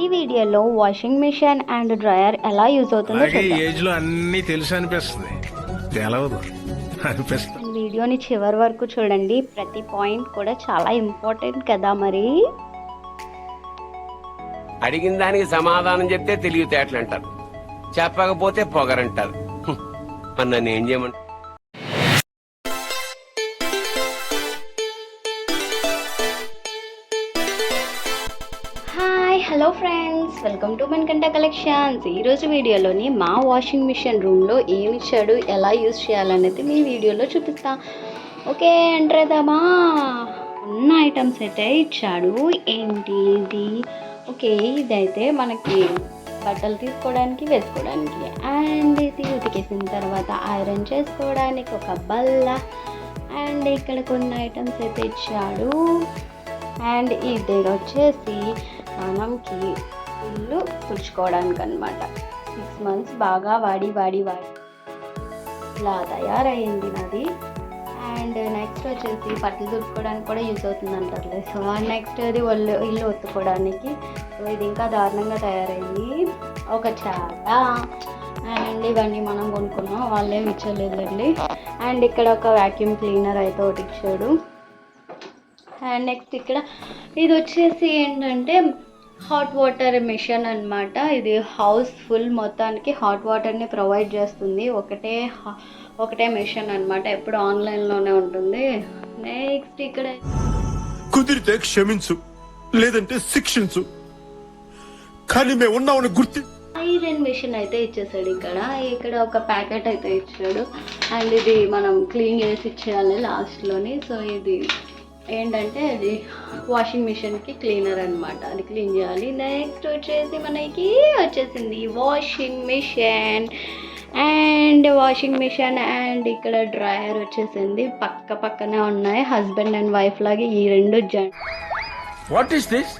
ఈ వీడియోలో washing machine and dryer ఎలా యూజ్ అవుతుందో చూద్దాం. ఏజ్ లో అన్ని తెలుసు అనిపిస్తుంది, తెలవదు అనిపిస్తుంది. వీడియోని చివరి వరకు చూడండి, ప్రతి పాయింట్ కూడా చాలా ఇంపార్టెంట్ కదా. మరి అడిగిన దానికి సమాధానం చెప్తే తెలివితేటలు అంటారు, చెప్పకపోతే పొగరంటారు. మరి నన్ను ఏం చేయమంటారు? Hello friends, welcome to Manikanta collections. ఈరోజు వీడియోలోని మా వాషింగ్ మిషన్ రూమ్లో ఏమి ఇచ్చాడు, ఎలా యూజ్ చేయాలనేది మీ వీడియోలో చూపిస్తా. ఓకే, ఎంటర్ అవుదామా. ఉన్న ఐటమ్స్ అయితే ఇచ్చాడు. ఏంటి ఇది? ఓకే, ఇదైతే మనకి బట్టలు తీసుకోవడానికి వేసుకోవడానికి, అండ్ ఇది ఉతికేసిన తర్వాత ఐరన్ చేసుకోవడానికి ఒక బల్ల, అండ్ ఇక్కడ కొన్ని ఐటమ్స్ అయితే ఇచ్చాడు. అండ్ ఇది వచ్చేసి స్నానంకి ఇల్లు తుడుచుకోవడానికి అనమాట. 6 months బాగా వాడి ఇలా తయారైంది నాది. అండ్ నెక్స్ట్ వచ్చేసి బట్టలు తుడుచుకోవడానికి కూడా యూజ్ అవుతుంది అంటారులే. సో నెక్స్ట్ అది ఇల్లు ఒత్తుకోవడానికి. సో ఇది ఇంకా దారుణంగా తయారైంది. ఒక చాట, అండ్ ఇవన్నీ మనం కొనుక్కున్నాం, వాళ్ళేమి ఇచ్చలేదండి. అండ్ ఇక్కడ ఒక వ్యాక్యూమ్ క్లీనర్ అయితే ఒకటి ఇచ్చాడు. అండ్ నెక్స్ట్ ఇక్కడ ఇది వచ్చేసి ఏంటంటే హాట్ వాటర్ మిషన్ అనమాట. ఇది హౌస్ ఫుల్ మొత్తానికి హాట్ వాటర్ని ప్రొవైడ్ చేస్తుంది. ఒకటే మిషన్ అనమాట, ఎప్పుడు ఆన్లైన్లోనే ఉంటుంది. నెక్స్ట్ ఇక్కడ కుదిరితే క్షమించు, లేదంటే శిక్షించు, కానీ మేము ఉన్నామని గుర్తి. ఐరన్ మిషన్ అయితే ఇచ్చేసాడు. ఇక్కడ ఒక ప్యాకెట్ అయితే ఇచ్చాడు. అండ్ ఇది మనం క్లీన్ చేసి ఇచ్చేయాలి లాస్ట్లోని. సో ఇది ఏంటంటే అది వాషింగ్ మిషన్కి క్లీనర్ అనమాట, అది క్లీన్ చేయాలి. నెక్స్ట్ వచ్చేసి మనకి వచ్చేసింది వాషింగ్ మిషన్ అండ్ ఇక్కడ డ్రయర్ వచ్చేసింది. పక్కనే ఉన్నాయి, హస్బెండ్ అండ్ వైఫ్ లాగా ఈ రెండు వాట్ ఈస్ దిస్?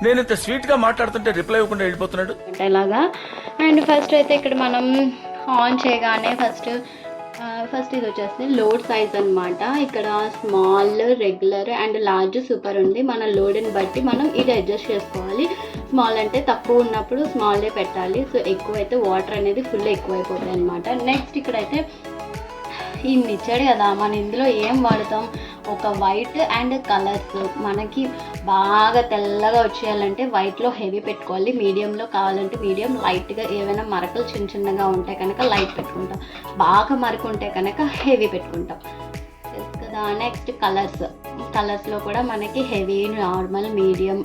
నేను ఇంత స్వీట్ గా మాట్లాడుతుంటే రిప్లై ఇవ్వకుండా వెళ్ళిపోతున్నాడు ఇలాగా. అండ్ ఫస్ట్ అయితే ఇక్కడ మనం ఆన్ చేయగానే ఫస్ట్ ఇది వచ్చేసి లోడ్ సైజ్ అనమాట. ఇక్కడ small, regular and large, super ఉంది. మన లోడ్ని బట్టి మనం ఇది అడ్జస్ట్ చేసుకోవాలి. స్మాల్ అంటే తక్కువ ఉన్నప్పుడు స్మాల్లే పెట్టాలి. సో ఎక్కువ అయితే వాటర్ అనేది ఫుల్ ఎక్కువైపోతాయి అనమాట. నెక్స్ట్ ఇక్కడైతే ఇన్ని ఇచ్చాడు కదా, మనం ఇందులో ఏం వాడతాం? ఒక వైట్ అండ్ కలర్స్. మనకి బాగా తెల్లగా వచ్చేయాలంటే వైట్లో హెవీ పెట్టుకోవాలి, మీడియంలో కావాలంటే మీడియం, లైట్గా ఏవైనా మరకలు చిన్నగా ఉంటే కనుక లైట్ పెట్టుకుంటాం, బాగా మరక ఉంటే కనుక హెవీ పెట్టుకుంటాం కదా. నెక్స్ట్ కలర్స్లో కూడా మనకి heavy, normal, medium,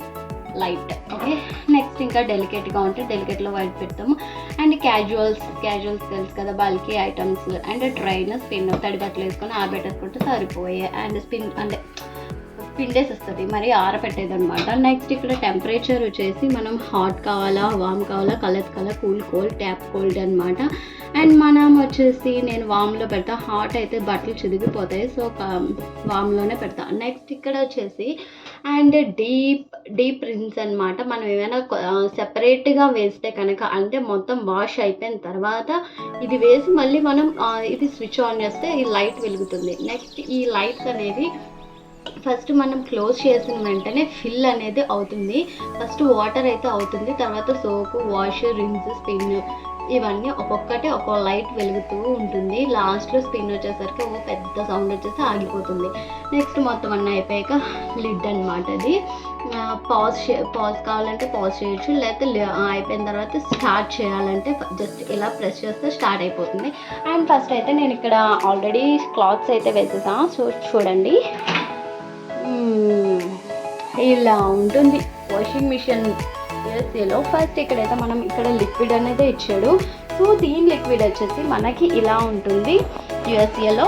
light. Okay, next ఇంకా డెలికేట్గా ఉంటే డెలికేట్లో వైట్ పెడతాము. అండ్ క్యాజువల్స్ తెలుసు కదా, bulky items. And train, spin, తడి బట్టలు వేసుకొని ఆరబెట్టేసుకుంటే సరిపోయాయి. అండ్ స్పిన్ అంటే పిండేసి వస్తుంది, మరి ఆరబెట్టేది అనమాట. నెక్స్ట్ ఇక్కడ టెంపరేచర్ వచ్చేసి మనం హాట్ కావాలా, వామ్ కావాలా, colour, cool, cold, tap cold అనమాట. అండ్ మనం వచ్చేసి నేను వామ్లో పెడతా, హాట్ అయితే బట్టలు చిదిగిపోతాయి, సో వామ్లోనే పెడతా. నెక్స్ట్ ఇక్కడ వచ్చేసి అండ్ డీప్ రిన్స్ అనమాట. మనం ఏమైనా సెపరేట్గా వేస్తే కనుక, అంటే మొత్తం వాష్ అయిపోయిన తర్వాత ఇది వేసి మళ్ళీ మనం ఇది స్విచ్ ఆన్ చేస్తే ఈ లైట్ వెలుగుతుంది. నెక్స్ట్ ఈ లైట్స్ అనేది ఫస్ట్ మనం క్లోజ్ చేసిన వెంటనే ఫిల్ అనేది అవుతుంది. ఫస్ట్ వాటర్ అయితే అవుతుంది, తర్వాత సోపు, వాష్, రిన్స్, స్పిన్, ఇవన్నీ ఒక్కొక్కటి ఒక్కో లైట్ వెలుగుతూ ఉంటుంది. లాస్ట్లో స్పిన్ వచ్చేసరికి ఒక పెద్ద సౌండ్ వచ్చేసి ఆగిపోతుంది. నెక్స్ట్ మొత్తం అన్నీ అయిపోయాక లిడ్ అనమాట. అది పాజ్ కావాలంటే పాజ్ చేయొచ్చు, లేకపోతే అయిపోయిన తర్వాత స్టార్ట్ చేయాలంటే జస్ట్ ఇలా ప్రెస్ చేస్తే స్టార్ట్ అయిపోతుంది. అండ్ ఫస్ట్ అయితే నేను ఇక్కడ ఆల్రెడీ క్లాత్స్ అయితే వేసేసా. సో చూడండి, ఇలా ఉంటుంది వాషింగ్ మిషన్ యూఎస్ఏలో. ఫస్ట్ ఇక్కడైతే మనం ఇక్కడ లిక్విడ్ అనేది ఇచ్చాడు. సో దీని లిక్విడ్ వచ్చేసి మనకి ఇలా ఉంటుంది యూఎస్ఏలో.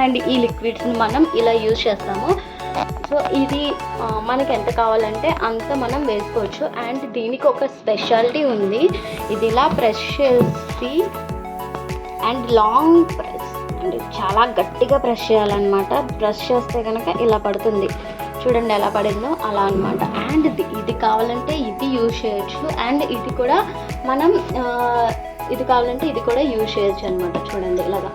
అండ్ ఈ లిక్విడ్స్ని మనం ఇలా యూజ్ చేస్తాము. సో ఇది మనకి ఎంత కావాలంటే అంత మనం వేసుకోవచ్చు. అండ్ దీనికి ఒక స్పెషాలిటీ ఉంది, ఇది ఇలా ప్రెస్ చేసి అండ్ లాంగ్ ప్రెస్, అండ్ చాలా గట్టిగా ప్రెస్ చేయాలన్నమాట. ప్రెస్ చేస్తే కనుక ఇలా పడుతుంది, చూడండి ఎలా పడిందో అలా అనమాట. అండ్ ఇది కావాలంటే ఇది యూజ్ చేయొచ్చు, అండ్ ఇది కూడా మనం ఇది కావాలంటే ఇది కూడా యూజ్ చేయొచ్చు అనమాట. చూడండి ఇలాగా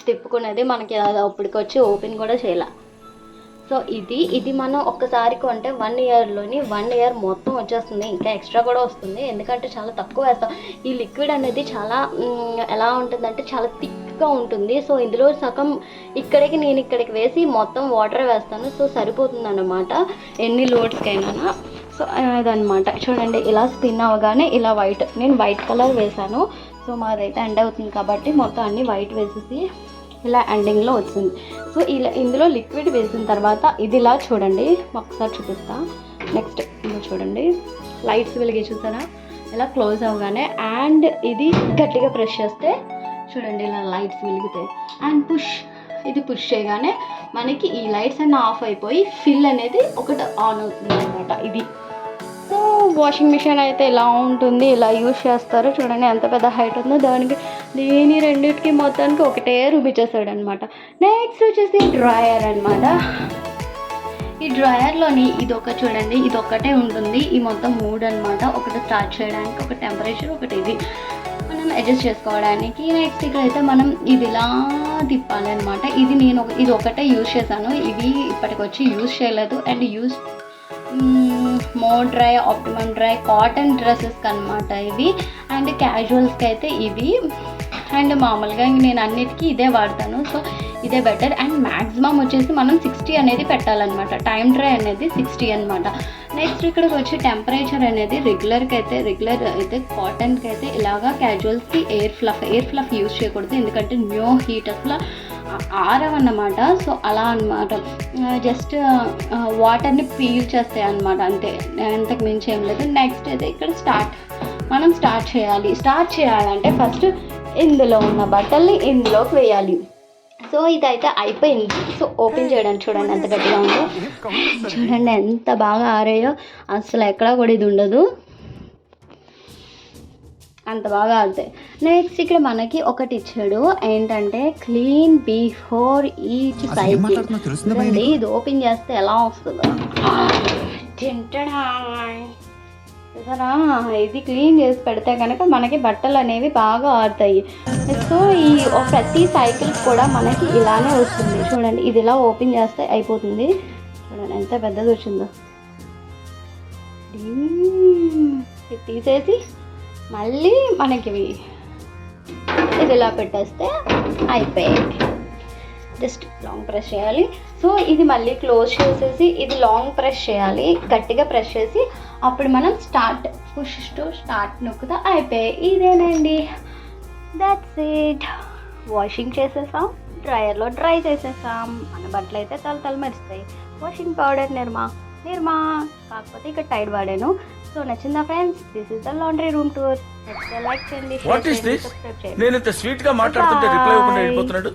తిప్పుకునేది మనకి అప్పటికొచ్చి ఓపెన్ కూడా చేయాల. సో ఇది మనం ఒక్కసారి కొంటే 1 ఇయర్లోని 1 ఇయర్ మొత్తం వచ్చేస్తుంది, ఇంకా ఎక్స్ట్రా కూడా వస్తుంది. ఎందుకంటే చాలా తక్కువ వేస్తాం. ఈ లిక్విడ్ అనేది చాలా ఎలా ఉంటుందంటే చాలా థిక్గా ఉంటుంది. సో ఇందులో సగం నేను ఇక్కడికి వేసి మొత్తం వాటర్ వేస్తాను. సో సరిపోతుంది అన్నమాట ఎన్ని లోడ్స్కైనా. సో అదనమాట. చూడండి ఇలా స్పిన్ అవ్వగానే ఇలా నేను వైట్ కలర్ వేసాను. సో మాదైతే ఎండ్ అవుతుంది కాబట్టి మొత్తం అన్ని వైట్ వేసేసి ఇలా ఎండింగ్లో వచ్చింది. సో ఇలా ఇందులో లిక్విడ్ వేసిన తర్వాత ఇది ఇలా చూడండి, ఒకసారి చూపిస్తా. నెక్స్ట్ ఇలా చూడండి, లైట్స్ వెలిగి చూసారా ఇలా క్లోజ్ అవ్వగానే, అండ్ ఇది గట్టిగా ప్రెస్ చేస్తే చూడండి ఇలా లైట్స్ వెలుగుతాయి. అండ్ ఇది పుష్ చేయగానే మనకి ఈ లైట్స్ అన్నీ ఆఫ్ అయిపోయి ఫిల్ అనేది ఒకటి ఆన్ అవుతుంది అనమాట. ఇది సో వాషింగ్ మిషన్ అయితే ఇలా ఉంటుంది, ఇలా యూజ్ చేస్తారు. చూడండి ఎంత పెద్ద హైట్ ఉందో, దీని రెండింటికి మొత్తానికి ఒకటే రూపిచ్చేసాడు అనమాట. నెక్స్ట్ వచ్చేసి డ్రాయర్ అనమాట. ఈ డ్రాయర్లోని చూడండి ఇది ఒక్కటే ఉంటుంది, ఈ మొత్తం 3 అనమాట. ఒకటి స్టార్ట్ చేయడానికి, ఒక టెంపరేచర్, ఒకటి ఇది మనం అడ్జస్ట్ చేసుకోవడానికి. నెక్స్ట్ ఇక్కడైతే మనం ఇది ఇలా తిప్పాలి అనమాట. ఇది ఒకటే యూజ్ చేశాను, ఇవి ఇప్పటికొచ్చి యూజ్ చేయలేదు. And more dry, optimum dry cotton డ్రెస్సెస్కి అనమాట ఇవి. అండ్ క్యాజువల్స్కి అయితే ఇవి. అండ్ మామూలుగా నేను అన్నిటికీ ఇదే వాడతాను, సో ఇదే బెటర్. అండ్ మ్యాక్సిమం వచ్చేసి మనం 60 అనేది పెట్టాలన్నమాట. టైమ్ డ్రై అనేది 60 అనమాట. నెక్స్ట్ ఇక్కడికి వచ్చి టెంపరేచర్ అనేది రెగ్యులర్ అయితే కాటన్కి అయితే ఇలాగా, క్యాజువల్స్కి ఎయిర్ ఫ్లఫ్ యూజ్ చేయకూడదు, ఎందుకంటే న్యూ హీట్ అసలు ఆరవన్నమాట. సో అలా అనమాట, జస్ట్ వాటర్ని పీల్ చేస్తాయి అనమాట, అంతే, అంతకు మించి ఏం లేదు. నెక్స్ట్ అయితే ఇక్కడ మనం స్టార్ట్ చేయాలంటే ఫస్ట్ ఇందులో ఉన్న బట్టల్ని ఇందులోకి వేయాలి. సో ఇదైతే అయిపోయింది. సో ఓపెన్ చేయడానికి చూడండి ఎంత గట్టిగా ఉందో, చూడండి ఎంత బాగా ఆరాయో, అసలు ఎక్కడా కూడా ఇది ఉండదు, అంత బాగా ఆరుతాయి. నెక్స్ట్ ఇక్కడ మనకి ఒకటి ఇచ్చాడు, ఏంటంటే క్లీన్ బిఫోర్ ఈచ్ సైకిల్. చూడండి ఇది ఓపెన్ చేస్తే ఎలా వస్తుందో, సరే ఇది క్లీన్ చేసి పెడితే కనుక మనకి బట్టలు అనేవి బాగా ఆరుతాయి. సో ఈ ప్రతి సైకిల్ కూడా మనకి ఇలానే వస్తుంది. చూడండి ఇది ఇలా ఓపెన్ చేస్తే అయిపోతుంది. చూడండి ఎంత పెద్దది వచ్చిందో. ఇది తీసేసి మళ్ళీ మనకి ఇది ఇలా పెట్టేస్తే అయిపోయాయి. జస్ట్ లాంగ్ ప్రెస్ చేయాలి. సో ఇది మళ్ళీ క్లోజ్ చేసేసి ఇది లాంగ్ ప్రెస్ చేయాలి, గట్టిగా ప్రెస్ చేసి అప్పుడు మనం పుష్ టు స్టార్ట్ నొక్కుతా అయిపోయాయి. ఇదేనండి, దట్స్ ఇట్. వాషింగ్ చేసేసాం, డ్రైయర్లో డ్రై చేసేసాం. మన బట్టలు అయితే తల మెరుస్తాయి. వాషింగ్ పౌడర్ నిర్మా కాకపోతే ఇక్కడ టైడ్ వాడాను. సో నచ్చిందా friends? This is the laundry room tour. Like చేయండి, వాట్ ఇస్ దిస్? నేను ఇంత స్వీట్ గా మాట్లాడుతుంటే రిప్లై ఇవ్వకుండా వెళ్ళిపోతున్నాడు.